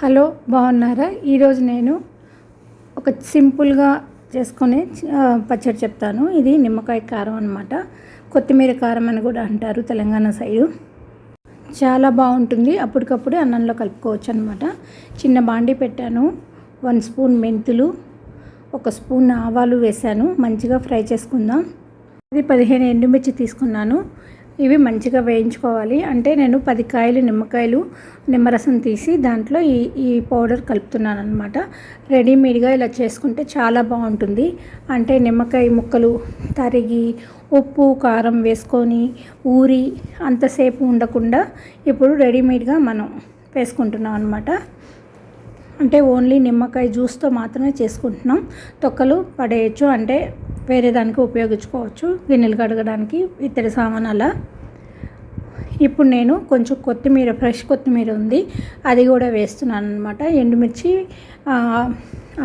Hello, బాగున్నారా? ఈరోజు నేను ఒక సింపుల్గా చేసుకునే పచ్చడి చెప్తాను. ఇది నిమ్మకాయ కారం అన్నమాట. కొత్తిమీర కారం అని కూడా అంటారు తెలంగాణ సైడు. చాలా బాగుంటుంది. అప్పటికప్పుడే అన్నంలో కలుపుకోవచ్చు అన్నమాట. చిన్న బాండి పెట్టాను. 1 స్పూన్ మెంతులు, 1 స్పూన్ ఆవాలు వేసాను. మంచిగా ఫ్రై చేసుకుందాం. ఇది 15 ఎండుమిర్చి తీసుకున్నాను. ఇవి మంచిగా వేయించుకోవాలి. అంటే నేను 10 కాయలు నిమ్మకాయలు నిమ్మరసం తీసి దాంట్లో ఈ పౌడర్ కలుపుతున్నాను అనమాట. రెడీమేడ్గా ఇలా చేసుకుంటే చాలా బాగుంటుంది. అంటే నిమ్మకాయ ముక్కలు తరిగి ఉప్పు కారం వేసుకొని ఊరి అంతసేపు ఉండకుండా ఇప్పుడు రెడీమేడ్గా మనం వేసుకుంటున్నాం అనమాట. అంటే ఓన్లీ నిమ్మకాయ జ్యూస్తో మాత్రమే చేసుకుంటున్నాం. తొక్కలు పడేయచ్చు, అంటే వేరే దానికి ఉపయోగించుకోవచ్చు, గిన్నెలు కడగడానికి, ఇతర సామాన్ అలా. ఇప్పుడు నేను కొంచెం కొత్తిమీర, ఫ్రెష్ కొత్తిమీర ఉంది, అది కూడా వేస్తున్నాను అనమాట. ఎండుమిర్చి,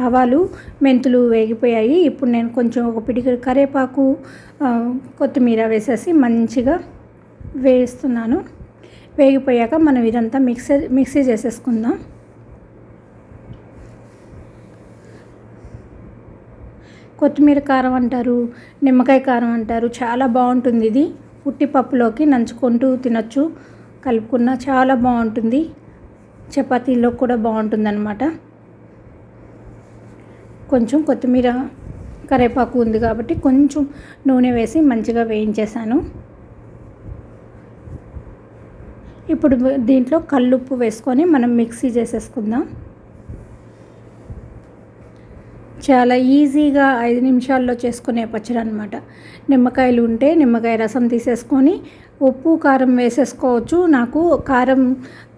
ఆవాలు, మెంతులు వేగిపోయాయి. ఇప్పుడు నేను కొంచెం ఒక పిడికి కరివేపాకు, కొత్తిమీర వేసేసి మంచిగా వేస్తున్నాను. వేగిపోయాక మనం ఇదంతా మిక్సీ చేసేసుకుందాం. కొత్తిమీర కారం అంటారు, నిమ్మకాయ కారం అంటారు. చాలా బాగుంటుంది ఇది. ఉట్టి పప్పులోకి నంచుకుంటూ తినొచ్చు, కలుపుకున్న చాలా బాగుంటుంది. చపాతీలో కూడా బాగుంటుంది అన్నమాట. కొంచెం కొత్తిమీర కరివేపాకు ఉంది కాబట్టి కొంచెం నూనె వేసి మంచిగా వేయించేసాను. ఇప్పుడు దీంట్లో కల్లుప్పు వేసుకొని మనం మిక్సీ చేసేసుకుందాం. చాలా ఈజీగా 5 నిమిషాల్లో చేసుకునే పచ్చడి అనమాట. నిమ్మకాయలు ఉంటే నిమ్మకాయ రసం తీసేసుకొని ఉప్పు కారం వేసేసుకోవచ్చు. నాకు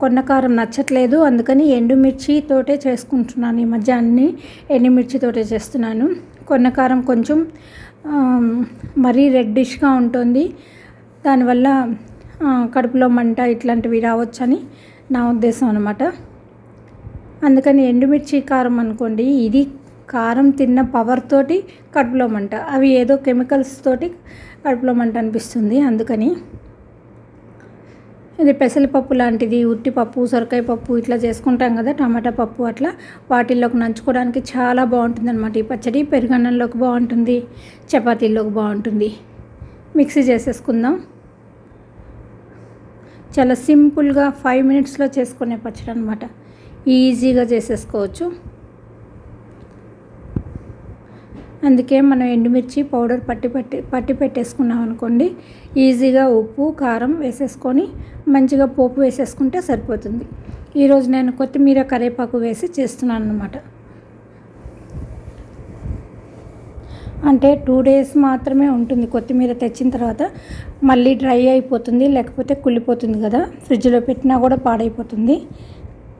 కొన్న కారం నచ్చట్లేదు, అందుకని ఎండుమిర్చితోటే చేసుకుంటున్నాను. ఈ మధ్య అన్నీ ఎండుమిర్చితోటే చేస్తున్నాను. కొన్న కారం కొంచెం మరీ రెడ్డిష్గా ఉంటుంది, దానివల్ల కడుపులో మంట ఇట్లాంటివి రావచ్చని నా ఉద్దేశం అనమాట. అందుకని ఎండుమిర్చి కారం అనుకోండి, ఇది కారం తిన్న పవర్ తోటి కడుపులో మంట, అవి ఏదో కెమికల్స్ తోటి కడుపులో మంట అనిపిస్తుంది. అందుకని ఇది పెసరపప్పు లాంటిది, ఉట్టిపప్పు, సొరకాయ పప్పు ఇట్లా చేసుకుంటాం కదా, టమాటా పప్పు, అట్లా వాటిల్లోకి నంచుకోవడానికి చాలా బాగుంటుంది అనమాట. ఈ పచ్చడి పెరుగన్నంలోకి బాగుంటుంది, చపాతీల్లోకి బాగుంటుంది. మిక్సీ చేసేసుకుందాం. చాలా సింపుల్గా 5 మినిట్స్లో చేసుకునే పచ్చడి అనమాట. ఈజీగా చేసేసుకోవచ్చు. అందుకే మనం ఎండుమిర్చి పౌడర్ పట్టి పెట్టేసుకున్నాం అనుకోండి, ఈజీగా ఉప్పు కారం వేసేసుకొని మంచిగా పోపు వేసేసుకుంటే సరిపోతుంది. ఈరోజు నేను కొత్తిమీర కరివేపాకు వేసి చేస్తున్నాను అన్నమాట. అంటే 2 డేస్ మాత్రమే ఉంటుంది. కొత్తిమీర తెచ్చిన తర్వాత మళ్ళీ డ్రై అయిపోతుంది, లేకపోతే కుళ్ళిపోతుంది కదా, ఫ్రిడ్జ్లో పెట్టినా కూడా పాడైపోతుంది.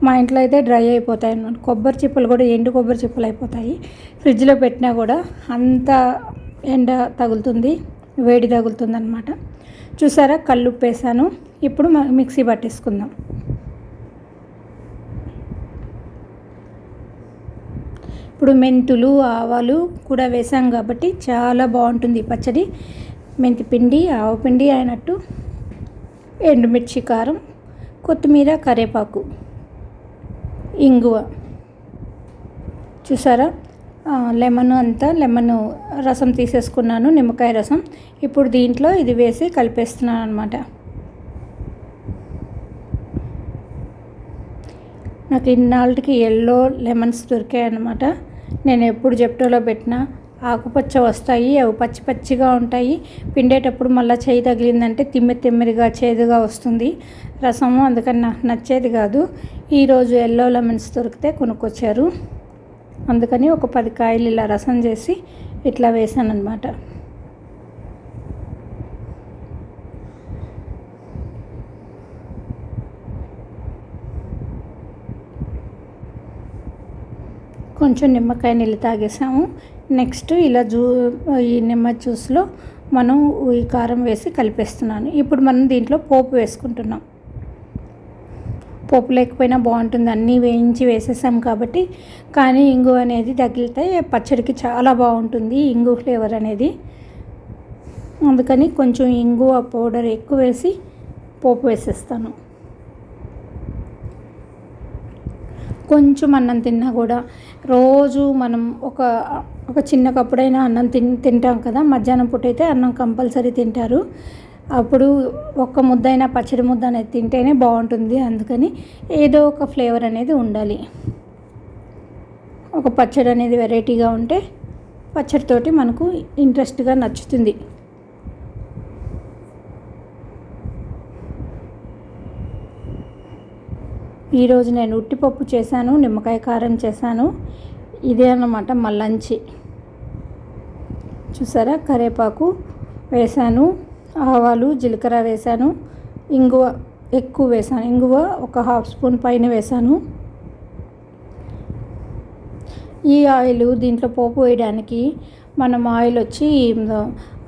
మా ఇంట్లో అయితే డ్రై అయిపోతాయి అన్నమాట. కొబ్బరి చిప్పలు కూడా ఎండు కొబ్బరి చిప్పలు అయిపోతాయి. ఫ్రిడ్జ్లో పెట్టినా కూడా అంత ఎండ తగులుతుంది, వేడి తగులుతుంది అన్నమాట. చూసారా, కల్లుప్పు వేసాను. ఇప్పుడు మిక్సీ పట్టేసుకుందాం. ఇప్పుడు మెంతులు ఆవాలు కూడా వేసాం కాబట్టి చాలా బాగుంటుంది ఈ పచ్చడి. మెంతిపిండి ఆవపిండి అయినట్టు, ఎండుమిర్చి కారం, కొత్తిమీర కరివేపాకు, ఇంగువ. చూసారా, లెమన్ రసం తీసేసుకున్నాను, నిమ్మకాయ రసం. ఇప్పుడు దీంట్లో ఇది వేసి కలిపేస్తున్నాను అనమాట. నాకు ఇన్నాళ్ళకి ఎల్లో లెమన్స్ దొరికాయి అన్నమాట. నేను ఎప్పుడు జెప్టోలో పెట్టినా ఆకుపచ్చ వస్తాయి, అవి పచ్చి పచ్చిగా ఉంటాయి. పిండేటప్పుడు మళ్ళీ చేయి తగిలిందంటే తిమ్మిరిగా చేదుగా వస్తుంది రసము, అందుకని నాకు నచ్చేది కాదు. ఈరోజు ఎల్లో లెమన్స్ దొరికితే కొనుక్కొచ్చారు, అందుకని ఒక 10 కాయలు ఇలా రసం చేసి ఇట్లా వేసాను అనమాట. కొంచెం నిమ్మకాయ నీళ్ళు తాగేసాము. నెక్స్ట్ ఇలా ఈ నిమ్మ జ్యూస్లో మనం ఈ కారం వేసి కలిపేస్తున్నాను. ఇప్పుడు మనం దీంట్లో పోపు వేసుకుంటున్నాం. పోపు లేకపోయినా బాగుంటుంది, అన్నీ వేయించి వేసేసాం కాబట్టి. కానీ ఇంగువ అనేది తగిలితే పచ్చడికి చాలా బాగుంటుంది, ఇంగువ ఫ్లేవర్ అనేది. అందుకని కొంచెం ఇంగువ పౌడర్ ఎక్కువ వేసి పోపు వేసేస్తాను. కొంచెం అన్నం తిన్నా కూడా రోజు మనం ఒక చిన్న కప్పుడైనా అన్నం తింటాం కదా. మధ్యాహ్నం పూట అయితే అన్నం కంపల్సరీ తింటారు. అప్పుడు ఒక్క ముద్దైనా పచ్చడి ముద్ద అనేది తింటేనే బాగుంటుంది. అందుకని ఏదో ఒక ఫ్లేవర్ అనేది ఉండాలి. ఒక పచ్చడి అనేది వెరైటీగా ఉంటే పచ్చడితోటి మనకు ఇంట్రెస్ట్గా నచ్చుతుంది. ఈరోజు నేను ఉట్టిపప్పు చేశాను, నిమ్మకాయ కారం చేశాను. ఇదే అన్నమాట మా లంచ్. చూసారా, కరివేపాకు వేసాను, ఆవాలు జీలకర్ర వేసాను, ఇంగువ ఎక్కువ వేసాను. ఇంగువ ఒక 1/2 స్పూన్ పైన వేసాను. ఈ ఆయిల్ దీంట్లో పోపు వేయడానికి మనం ఆయిల్ వచ్చి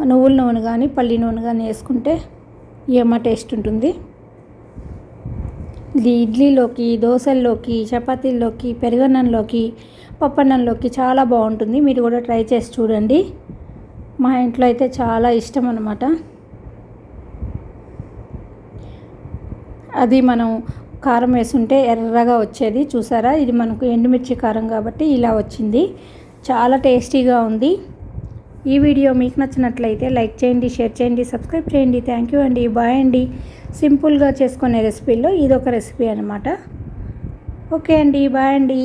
నువ్వుల నూనె కానీ పల్లి నూనె కానీ వేసుకుంటే ఏమో టేస్ట్ ఉంటుంది. ఇది ఇడ్లీలోకి, దోశల్లోకి, చపాతీల్లోకి, పెరుగన్నంలోకి, పప్పన్నంలోకి చాలా బాగుంటుంది. మీరు కూడా ట్రై చేసి చూడండి. మా ఇంట్లో అయితే చాలా ఇష్టం అన్నమాట. అది మనం కారం వేసుంటే ఎర్రగా వచ్చేది. చూసారా, ఇది మనకు ఎండుమిర్చి కారం కాబట్టి ఇలా వచ్చింది. చాలా టేస్టీగా ఉంది. ఈ వీడియో మీకు నచ్చినట్లయితే లైక్ చేయండి, షేర్ చేయండి, సబ్స్క్రైబ్ చేయండి. థ్యాంక్ యూ అండి. బాయ్ అండి. సింపుల్గా చేసుకునే రెసిపీలో ఇదొక రెసిపీ అనమాట. ఓకే అండి, బాయ్ అండి.